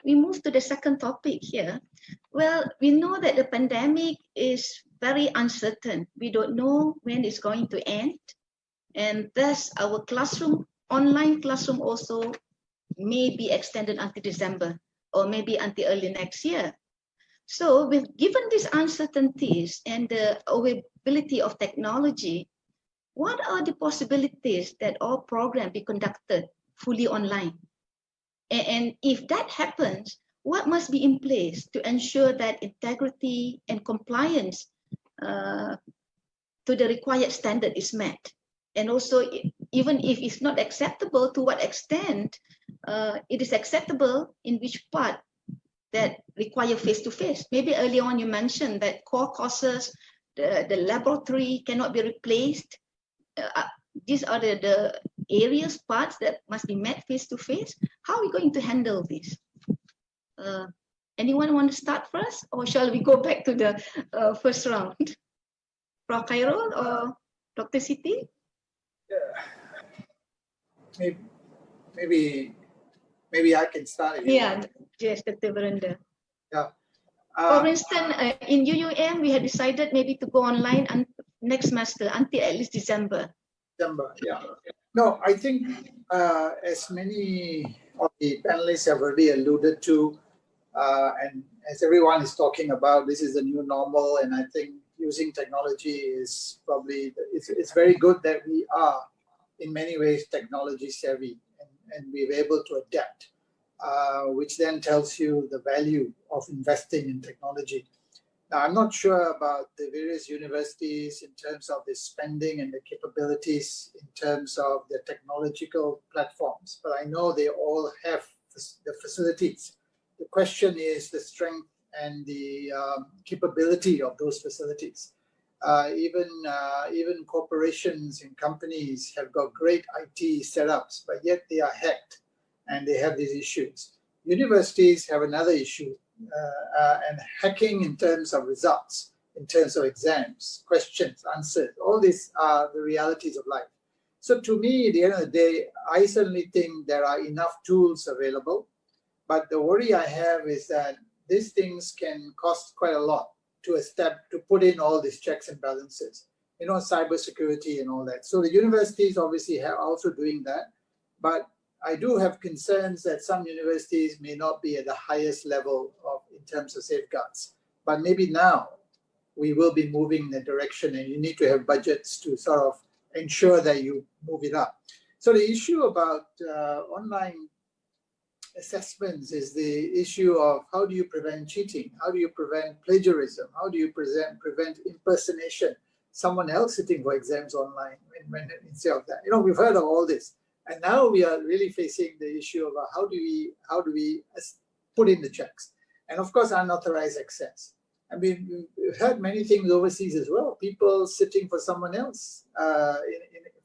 We move to the second topic here. Well, we know that the pandemic is very uncertain. We don't know when it's going to end. And thus our classroom, online classroom also may be extended until December or maybe until early next year. So given these uncertainties and the availability of technology, what are the possibilities that all programs be conducted fully online? And if that happens, what must be in place to ensure that integrity and compliance to the required standard is met? And also, even if it's not acceptable, to what extent it is acceptable, in which part that require face-to-face? Maybe early on you mentioned that core courses, the laboratory cannot be replaced. These are the areas, parts that must be met face-to-face. How are we going to handle this? Anyone want to start first, or shall we go back to the first round? Prof. Khairul or Dr. Siti? Yeah. Maybe I can start. Yeah, yes, Dr. Virender. Yeah. For instance, in UUM, we had decided maybe to go online and next semester until at least December. Yeah. No, I think as many of the panelists have already alluded to, and as everyone is talking about, this is the new normal, and I think using technology is probably, it's very good that we are in many ways technology savvy and we're able to adapt, which then tells you the value of investing in technology. Now, I'm not sure about the various universities in terms of the spending and the capabilities in terms of the technological platforms, but I know they all have the facilities. The question is the strength and the capability of those facilities. Even corporations and companies have got great IT setups, but yet they are hacked and they have these issues. Universities have another issue, and hacking in terms of results, in terms of exams, questions, answers, all these are the realities of life. So to me, at the end of the day, I certainly think there are enough tools available, but the worry I have is that these things can cost quite a lot to put in all these checks and balances, you know, cybersecurity and all that. So the universities obviously are also doing that, but I do have concerns that some universities may not be at the highest level in terms of safeguards. But maybe now we will be moving in that direction, and you need to have budgets to sort of ensure that you move it up. So the issue about online assessments is the issue of how do you prevent cheating? How do you prevent plagiarism? How do you prevent impersonation? Someone else sitting for exams online instead of that. You know, we've heard of all this. And now we are really facing the issue of how do we put in the checks? And of course, unauthorized access. I mean, we've heard many things overseas as well. People sitting for someone else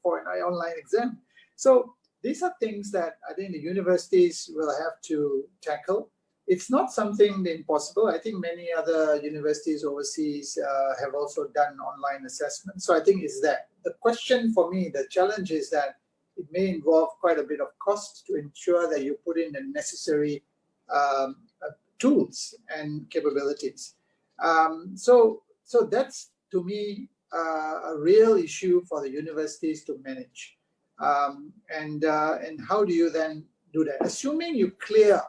for an online exam. So these are things that I think the universities will have to tackle. It's not something impossible. I think many other universities overseas have also done online assessments. So I think it's that. The question for me, the challenge is that it may involve quite a bit of cost to ensure that you put in the necessary tools and capabilities. So that's, to me, a real issue for the universities to manage. And how do you then do that? Assuming you clear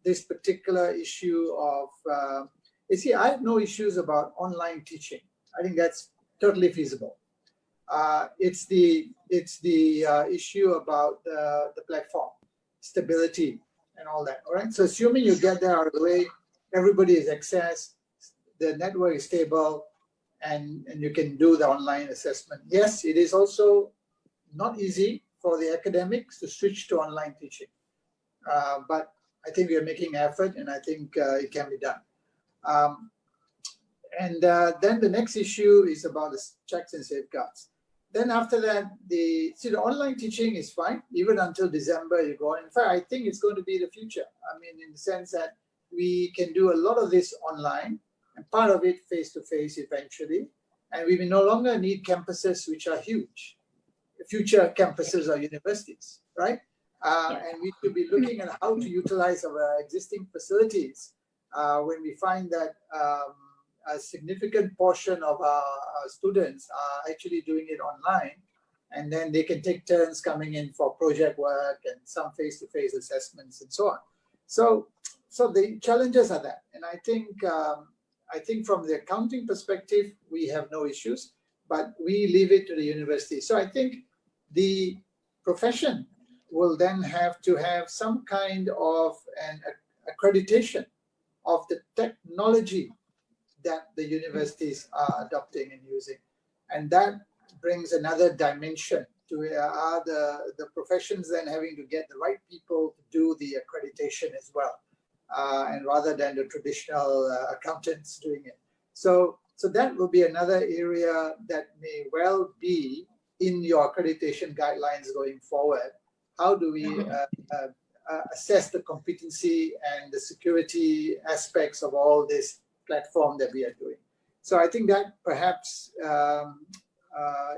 this particular issue of, you see, I have no issues about online teaching. I think that's totally feasible. It's the issue about the platform, stability and all that, all right? So assuming you get that out of the way, everybody is accessed, the network is stable, and you can do the online assessment. Yes, it is also not easy for the academics to switch to online teaching. But I think we are making effort, and I think it can be done. Then the next issue is about the checks and safeguards. Then after that, the online teaching is fine, even until December you go on. In fact, I think it's going to be the future. I mean, in the sense that we can do a lot of this online, and part of it face-to-face eventually. And we will no longer need campuses which are huge, future campuses or universities, right? And we should be looking at how to utilize our existing facilities when we find that a significant portion of our students are actually doing it online, and then they can take turns coming in for project work and some face-to-face assessments and so on. So the challenges are that, and I think from the accounting perspective, we have no issues, but we leave it to the university. So I think the profession will then have to have some kind of an accreditation of the technology that the universities are adopting and using. And that brings another dimension to the professions then having to get the right people to do the accreditation as well. And rather than the traditional accountants doing it. So that will be another area that may well be in your accreditation guidelines going forward. How do we assess the competency and the security aspects of all this platform that we are doing? So I think that perhaps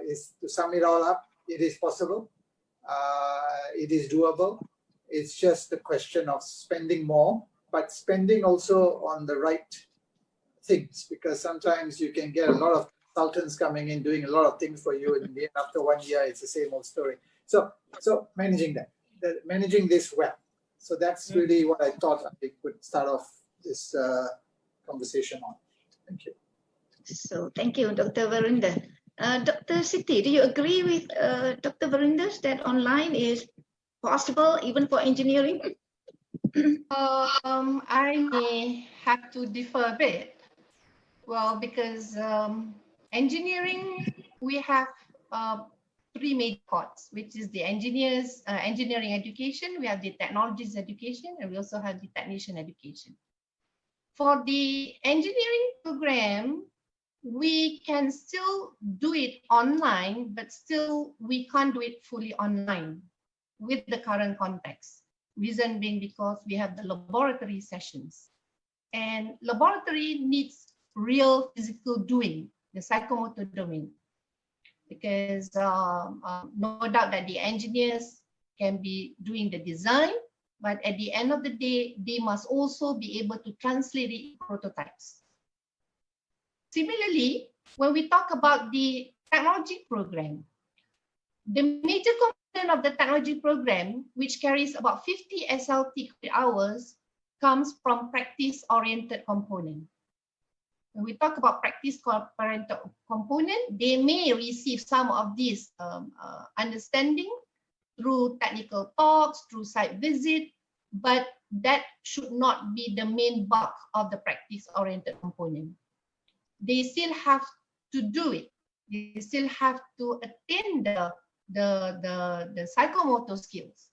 is, to sum it all up, it is possible. It is doable. It's just a question of spending more, but spending also on the right things, because sometimes you can get a lot of consultants coming in doing a lot of things for you, and then after 1 year it's the same old story. So managing managing this well. So that's really what I thought I could start off this conversation on. Thank you. So thank you, Dr. Verinder. Dr. Siti, do you agree with Dr. Verinder that online is possible even for engineering? I may have to differ a bit. Well, because engineering, we have three major parts, which is the engineering education, we have the technologies education, and we also have the technician education. For the engineering program, we can still do it online, but still we can't do it fully online with the current context. Reason being because we have the laboratory sessions, and laboratory needs real physical doing, the psychomotor domain, because no doubt that the engineers can be doing the design, but at the end of the day, they must also be able to translate it in prototypes. Similarly, when we talk about the technology program, the major component of the technology program, which carries about 50 SLT hours, comes from practice-oriented component. When we talk about practice-oriented component, they may receive some of this understanding through technical talks, through site visit, but that should not be the main bulk of the practice-oriented component. They still have to do it. They still have to attain the psychomotor skills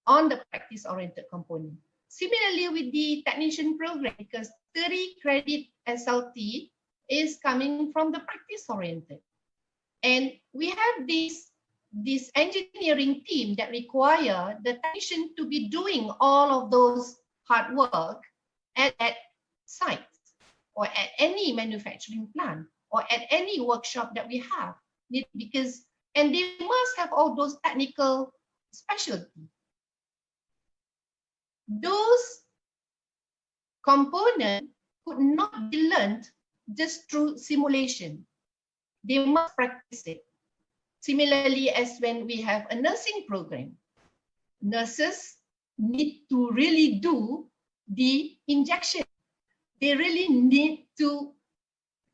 on the practice-oriented component. Similarly with the technician program, because 30 credit SLT is coming from the practice-oriented. And we have this engineering team that require the technician to be doing all of those hard work at sites or at any manufacturing plant or at any workshop that we have, because, and they must have all those technical specialty. Those components could not be learned just through simulation. they must practice it. Similarly, as when we have a nursing program, nurses need to really do the injection. They really need to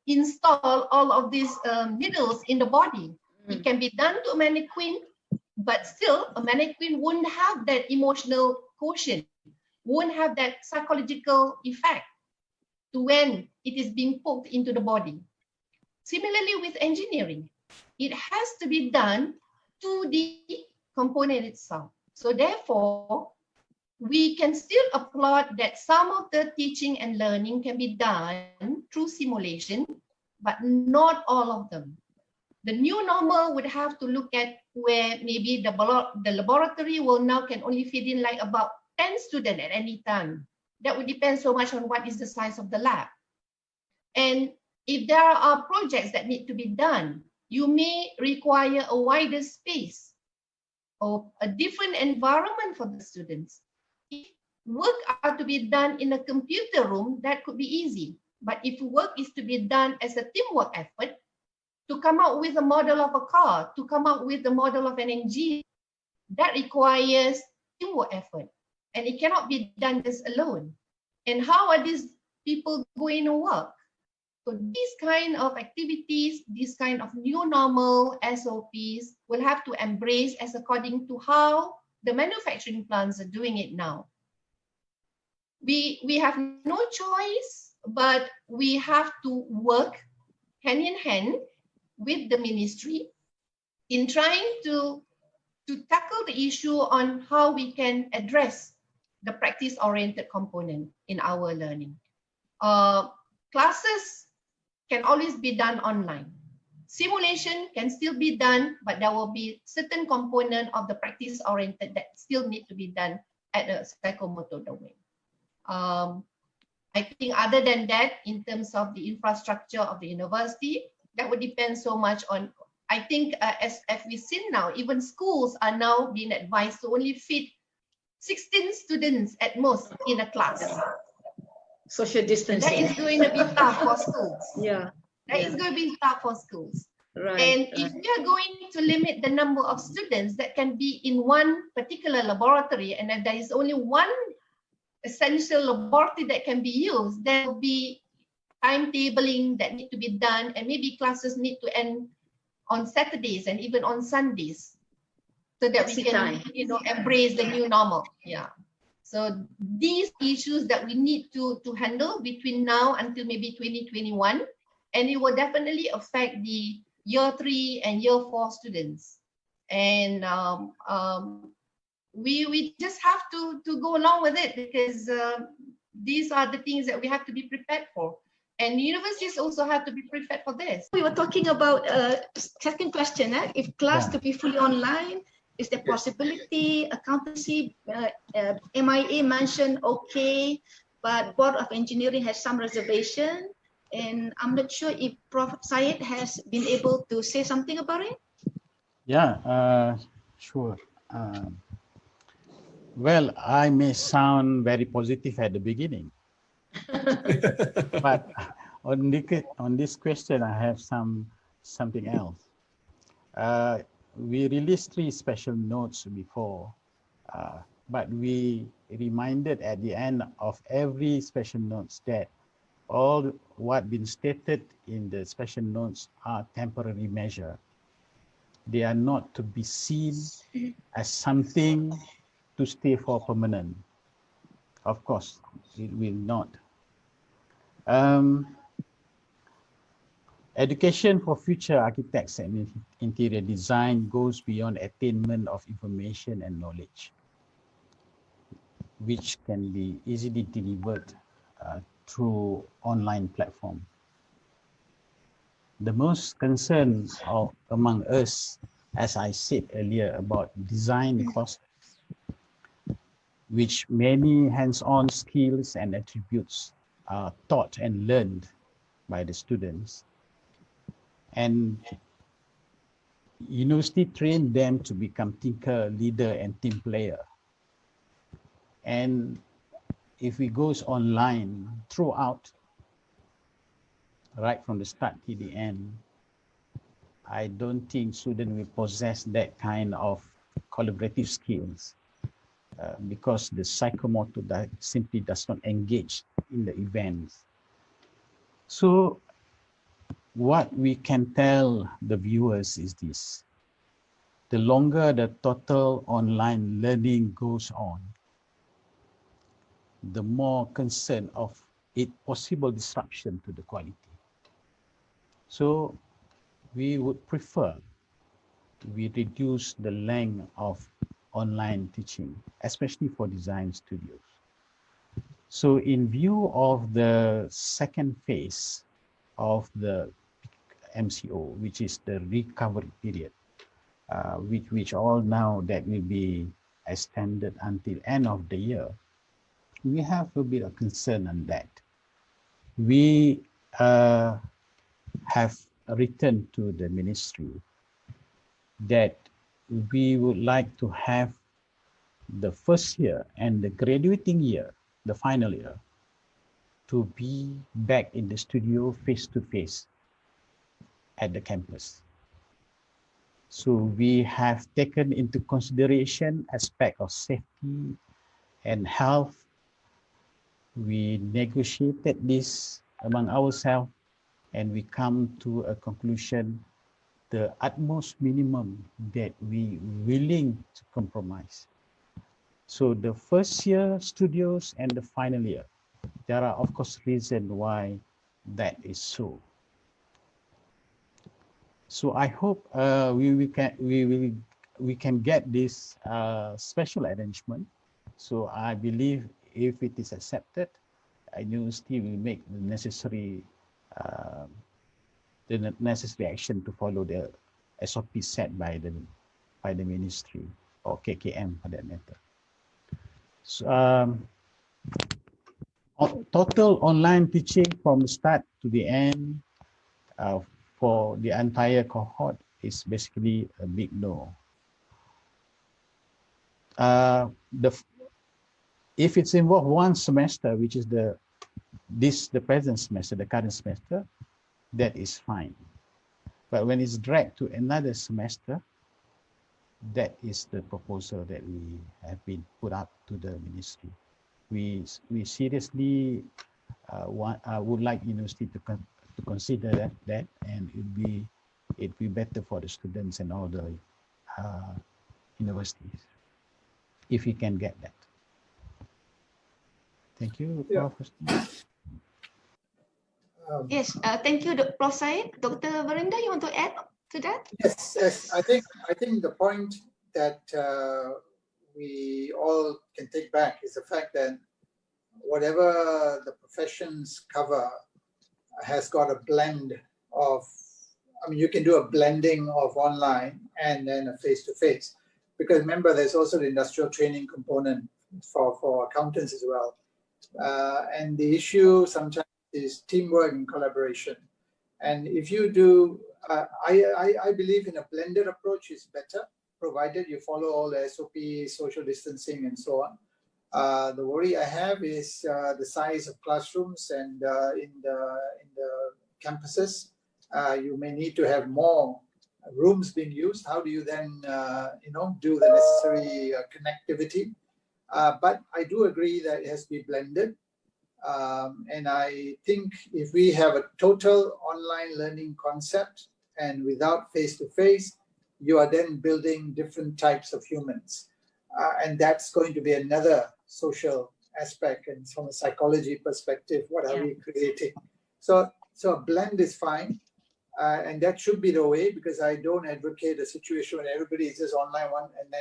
install all of these needles in the body. It can be done to a mannequin, but still a mannequin won't have that emotional quotient, won't have that psychological effect to when it is being poked into the body. Similarly with engineering, it has to be done to the component itself. So therefore, we can still applaud that some of the teaching and learning can be done through simulation, but not all of them. The new normal would have to look at where maybe the laboratory will now can only fit in like about 10 students at any time. That would depend so much on what is the size of the lab. And if there are projects that need to be done, you may require a wider space or a different environment for the students. If work are to be done in a computer room, that could be easy. But if work is to be done as a teamwork effort, to come out with a model of a car, to come out with the model of an engine, that requires teamwork effort. And it cannot be done just alone. And how are these people going to work? So these kind of activities, this kind of new normal SOPs will have to embrace as according to how the manufacturing plants are doing it now. We have no choice, but we have to work hand in hand with the ministry in trying to tackle the issue on how we can address the practice-oriented component in our learning. Classes can always be done online. Simulation can still be done, but there will be certain component of the practice-oriented that still need to be done at a psychomotor domain. I think other than that, in terms of the infrastructure of the university, that would depend so much on, I think as we've seen now, even schools are now being advised to only fit 16 students at most in a class. Social distancing. That is going to be tough for schools. Yeah. That is going to be tough for schools. Right. And if we are going to limit the number of students that can be in one particular laboratory, and if there is only one essential laboratory that can be used, there will be timetabling that need to be done, and maybe classes need to end on Saturdays and even on Sundays, so that we can, embrace the new normal. Yeah. So these issues that we need to handle between now until maybe 2021, and it will definitely affect the year 3 and year 4 students. And we just have to go along with it, because these are the things that we have to be prepared for. And universities also have to be prepared for this. We were talking about second question, if class to be fully online, is there possibility? Accountancy, MIA mentioned okay, but Board of Engineering has some reservation, and I'm not sure if Prof. Syed has been able to say something about it. Yeah, sure. Well, I may sound very positive at the beginning, but on this question, I have something else. We released 3 special notes before, but we reminded at the end of every special notes that all what been stated in the special notes are temporary measure. They are not to be seen as something to stay for permanent. Of course, it will not. Education for future architects and interior design goes beyond attainment of information and knowledge, which can be easily delivered through online platform. The most concern among us, as I said earlier, about design costs, which many hands-on skills and attributes are taught and learned by the students. And university train them to become thinker, leader, and team player. And if it goes online throughout, right from the start to the end, I don't think students will possess that kind of collaborative skills because the psychomotor simply does not engage in the events. So what we can tell the viewers is this: the longer the total online learning goes on, the more concern of its possible disruption to the quality. So we would prefer we reduce the length of online teaching, especially for design studios. So in view of the second phase of the MCO, which is the recovery period, which all now that will be extended until end of the year, we have a bit of concern on that. We have written to the ministry that we would like to have the first year and the graduating year, the final year, to be back in the studio face-to-face at the campus. So we have taken into consideration aspect of safety and health. We negotiated this among ourselves and we come to a conclusion, the utmost minimum that we willing to compromise. So the first year studios and the final year, there are of course reasons why that is so. So I hope we can get this special arrangement. So I believe if it is accepted, university will make the necessary action to follow the SOP set by the ministry or KKM for that matter. So, total online teaching from the start to the end for the entire cohort is basically a big no. If it's involved one semester, which is the present semester, the current semester, that is fine. But when it's dragged to another semester, that is the proposal that we have been put up to the ministry. We seriously would like university to consider that, and it'd be better for the students and all the universities if we can get that. Thank you. Yeah. Yes, thank you, Prof. Syed. Dr. Verinder, you want to add to that? Yes. I think the point that we all can take back is the fact that whatever the professions cover has got a blend of, I mean, you can do a blending of online and then a face-to-face. Because remember, there's also the industrial training component for accountants as well. And the issue sometimes is teamwork and collaboration. And if you do, I believe in a blended approach is better, provided you follow all the SOPs, social distancing, and so on. The worry I have is the size of classrooms, and in the campuses, you may need to have more rooms being used. How do you then, do the necessary connectivity? But I do agree that it has to be blended. And I think if we have a total online learning concept and without face-to-face, you are then building different types of humans. And that's going to be another social aspect. And from a psychology perspective, what are we creating? So a blend is fine. And that should be the way, because I don't advocate a situation where everybody is just online one and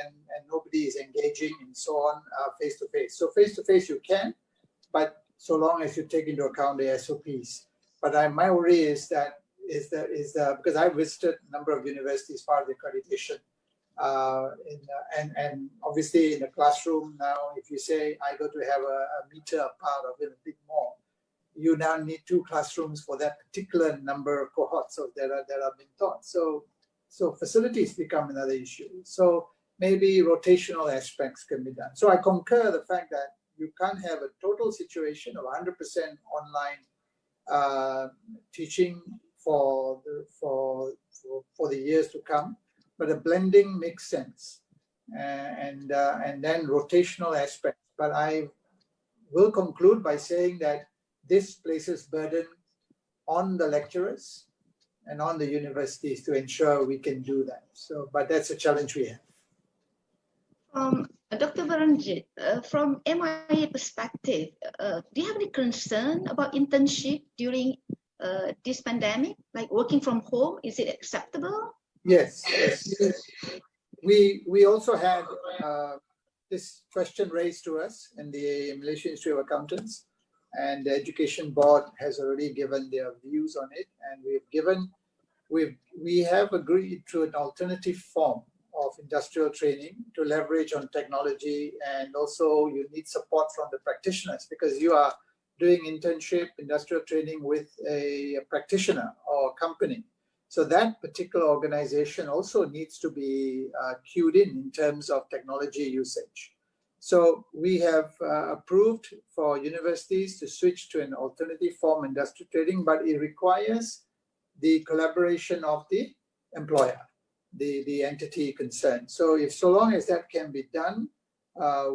nobody is engaging and so on face-to-face. So face-to-face you can, but so long as you take into account the SOPs. But my worry is because I visited a number of universities part of the accreditation, and obviously in a classroom now, if you say I go to have a meter apart or a bit more, you now need 2 classrooms for that particular number of cohorts that are being taught. So facilities become another issue. So maybe rotational aspects can be done. So I concur the fact that you can't have a total situation of 100% online teaching for the years to come, but a blending makes sense, and then rotational aspects. But I will conclude by saying that this places burden on the lecturers and on the universities to ensure we can do that. So, but that's a challenge we have. Dr. Baranjit, from MIA perspective, do you have any concern about internship during this pandemic, like working from home? Is it acceptable? Yes, yes. We also had this question raised to us in the Malaysian Institute of Accountants, and the Education Board has already given their views on it, and we have agreed to an alternative form of industrial training to leverage on technology, and also you need support from the practitioners because you are doing internship, industrial training with a practitioner or company. So that particular organization also needs to be cued in terms of technology usage. So we have approved for universities to switch to an alternative form industrial training, but it requires the collaboration of the employer, the entity concerned. So if so long as that can be done,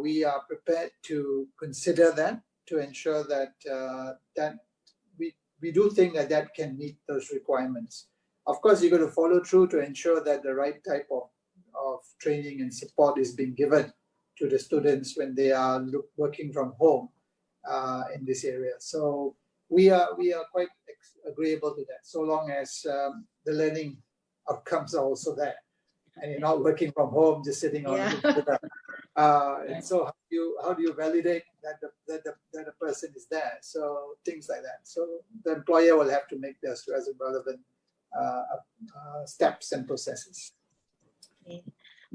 we are prepared to consider that to ensure that that we do think that that can meet those requirements. Of course, you're going to follow through to ensure that the right type of training and support is being given to the students when they are working from home in this area. So we are quite agreeable to that, so long as the learning outcomes are also there, and you're not working from home, just sitting on the computer. And so how do you validate that the person is there? So things like that. So the employer will have to make those relevant steps and processes.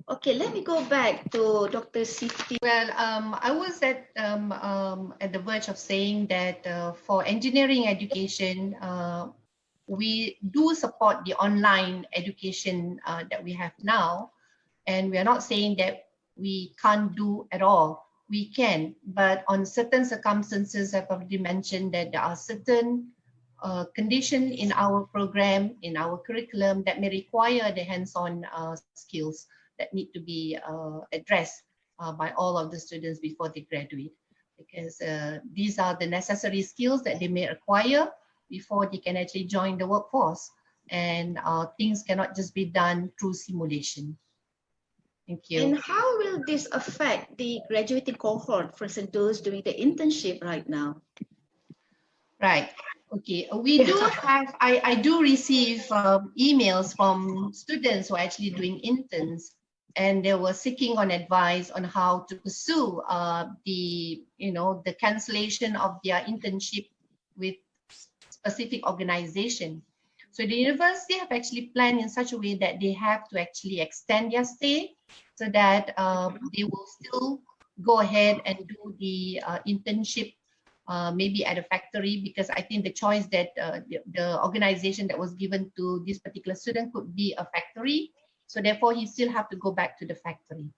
Okay, let me go back to Dr. Siti. Well, I was at the verge of saying that for engineering education, we do support the online education that we have now, and we are not saying that we can't do at all. We can, but on certain circumstances, I've already mentioned that there are certain conditions in our program, in our curriculum that may require the hands-on skills that need to be addressed by all of the students before they graduate, because these are the necessary skills that they may acquire before they can actually join the workforce, and things cannot just be done through simulation. Thank you. And how will this affect the graduating cohort, for instance, those doing the internship right now? Right. Okay. We do have, I do receive emails from students who are actually doing interns, and they were seeking on advice on how to pursue the cancellation of their internship with specific organization. So the university have actually planned in such a way that they have to actually extend their stay so that they will still go ahead and do the internship maybe at a factory, because I think the choice that the organization that was given to this particular student could be a factory. So therefore, he still have to go back to the factory.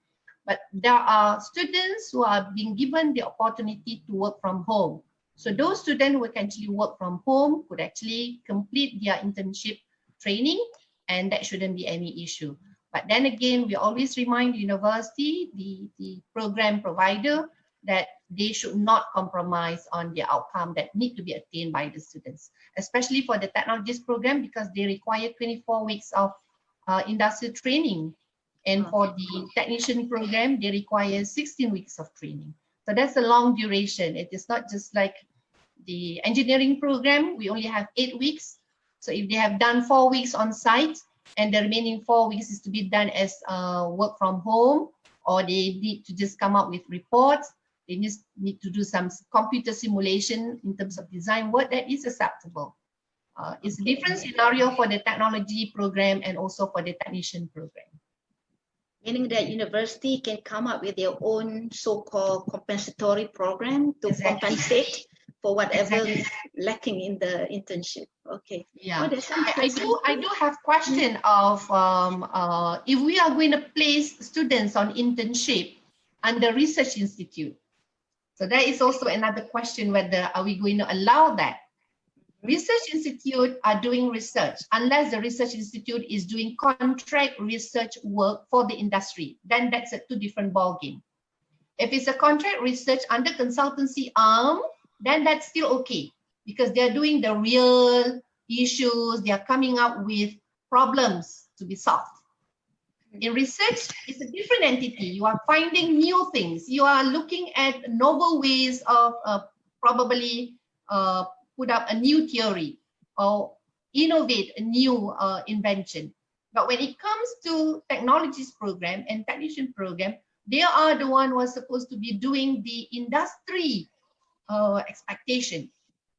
But there are students who are being given the opportunity to work from home. So those students who can actually work from home could actually complete their internship training, and that shouldn't be any issue. But then again, we always remind the university, the program provider, that they should not compromise on the outcome that need to be attained by the students, especially for the technologies program, because they require 24 weeks of industrial training. And for the technician program, they require 16 weeks of training. So that's a long duration. It is not just like the engineering program, we only have 8 weeks. So if they have done 4 weeks on site and the remaining 4 weeks is to be done as work from home, or they need to just come up with reports, they just need to do some computer simulation in terms of design work, that is acceptable. It's a different scenario for the technology program and also for the technician program. Meaning that university can come up with their own so-called compensatory program to compensate for whatever is lacking in the internship. Okay. Yeah. Oh, I do have question of if we are going to place students on internship under research institute. So that is also another question, whether are we going to allow that? Research institute are doing research unless the research institute is doing contract research work for the industry. Then that's a two different ballgame. If it's a contract research under consultancy arm, then that's still okay because they're doing the real issues, they are coming up with problems to be solved. In research, it's a different entity. You are finding new things. You are looking at novel ways of probably put up a new theory or innovate a new invention. But when it comes to technologies program and technician program, they are the one who are supposed to be doing the industry expectation.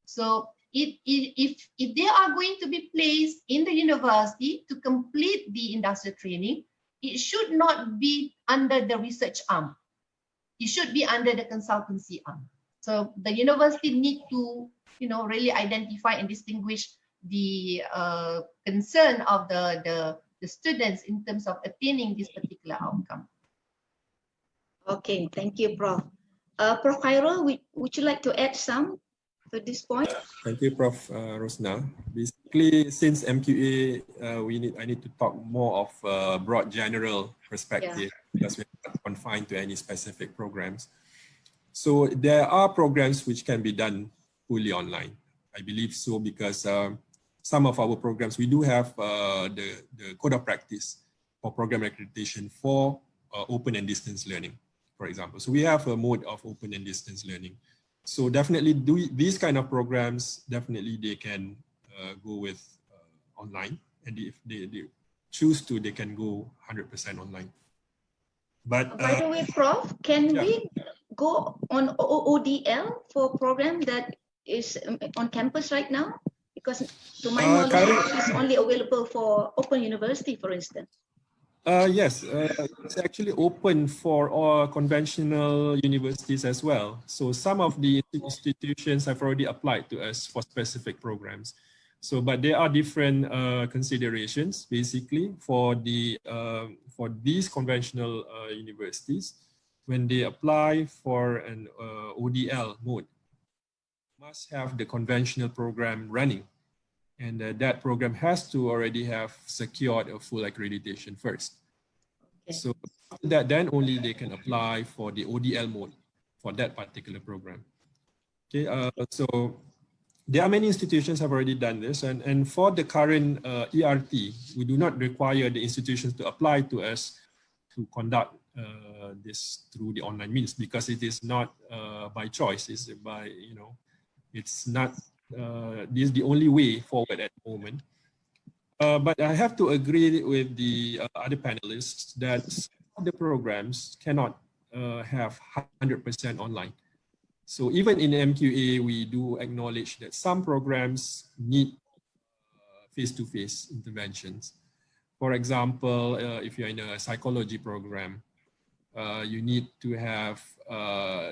So if they are going to be placed in the university to complete the industrial training, it should not be under the research arm. It should be under the consultancy arm. So the university need to, really identify and distinguish the concern of the students in terms of attaining this particular outcome. Okay, thank you, Prof. Prof. Khairul, would you like to add some to this point? Thank you, Prof. Rosna. Basically, since MQA, I need to talk more of a broad general perspective because we're not confined to any specific programs. So there are programs which can be done fully online. I believe so because some of our programs, we do have the code of practice for program accreditation for open and distance learning, for example. So we have a mode of open and distance learning. So definitely these kind of programs, definitely they can go with online. And if they choose to, they can go 100% online. But by the way, Prof, can we go on ODL for a program that is on campus right now? Because to my knowledge, it's only available for Open University, for instance. Yes, it's actually open for all conventional universities as well. So some of the institutions have already applied to us for specific programs. So, but there are different considerations basically for these conventional universities. When they apply for an ODL mode, must have the conventional program running. And that program has to already have secured a full accreditation first. Okay. So after that, then only they can apply for the ODL mode for that particular program. Okay, so there are many institutions have already done this. And for the current ERT, we do not require the institutions to apply to us to conduct this through the online means because it is not by choice, it's by, it's not, this is the only way forward at the moment. But I have to agree with the other panelists that some of the programs cannot have 100% online. So even in MQA, we do acknowledge that some programs need face-to-face interventions. For example, if you're in a psychology program, you need to have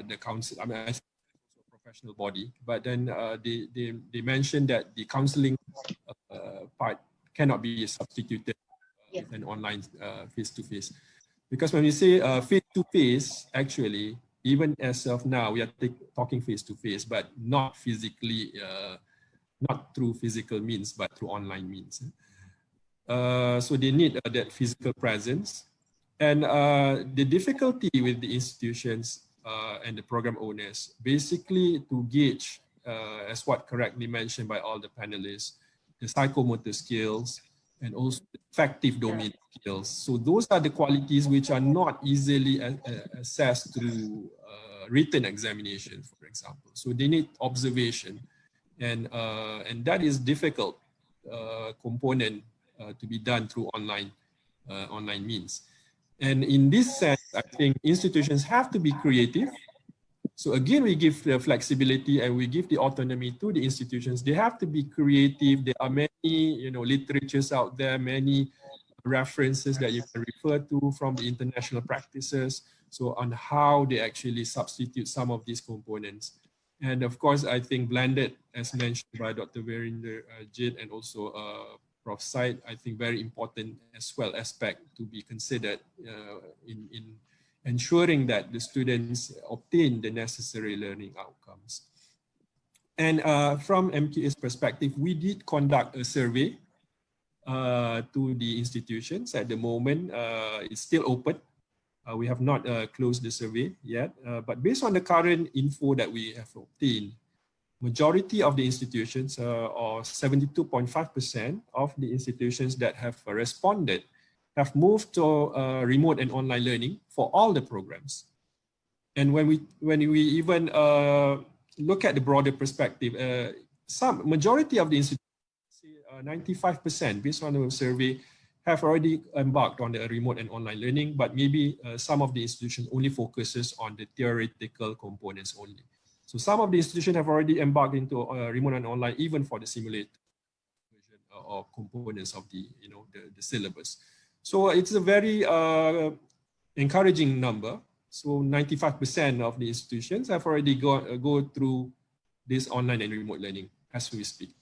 the counsel. I mean, I think it's a professional body, but then they mentioned that the counseling part cannot be substituted with an online face-to-face. Because when we say face-to-face, actually, even as of now, we are talking face-to-face, but not physically, not through physical means, but through online means. So they need that physical presence. And the difficulty with the institutions and the program owners, basically to gauge, as what correctly mentioned by all the panelists, the psychomotor skills and also affective domain skills. So those are the qualities which are not easily assessed through written examinations, for example. So they need observation, and that is difficult component to be done through online means. And in this sense, I think institutions have to be creative. So again, we give the flexibility and we give the autonomy to the institutions. They have to be creative. There are many, literatures out there, many references that you can refer to from the international practices. So on how they actually substitute some of these components. And of course, I think blended, as mentioned by Dr. Verinder Jit and also Prof. Said, I think very important as well aspect to be considered in ensuring that the students obtain the necessary learning outcomes. And from MQA's perspective, we did conduct a survey to the institutions. At the moment, it's still open. We have not closed the survey yet, but based on the current info that we have obtained, majority of the institutions, or 72.5% of the institutions that have responded, have moved to remote and online learning for all the programs. And when we even look at the broader perspective, majority of the institutions, 95% based on the survey, have already embarked on the remote and online learning, but maybe some of the institutions only focuses on the theoretical components only. So some of the institutions have already embarked into remote and online, even for the simulated version or components of the the syllabus. So it's a very encouraging number. So 95% of the institutions have already go through this online and remote learning as we speak.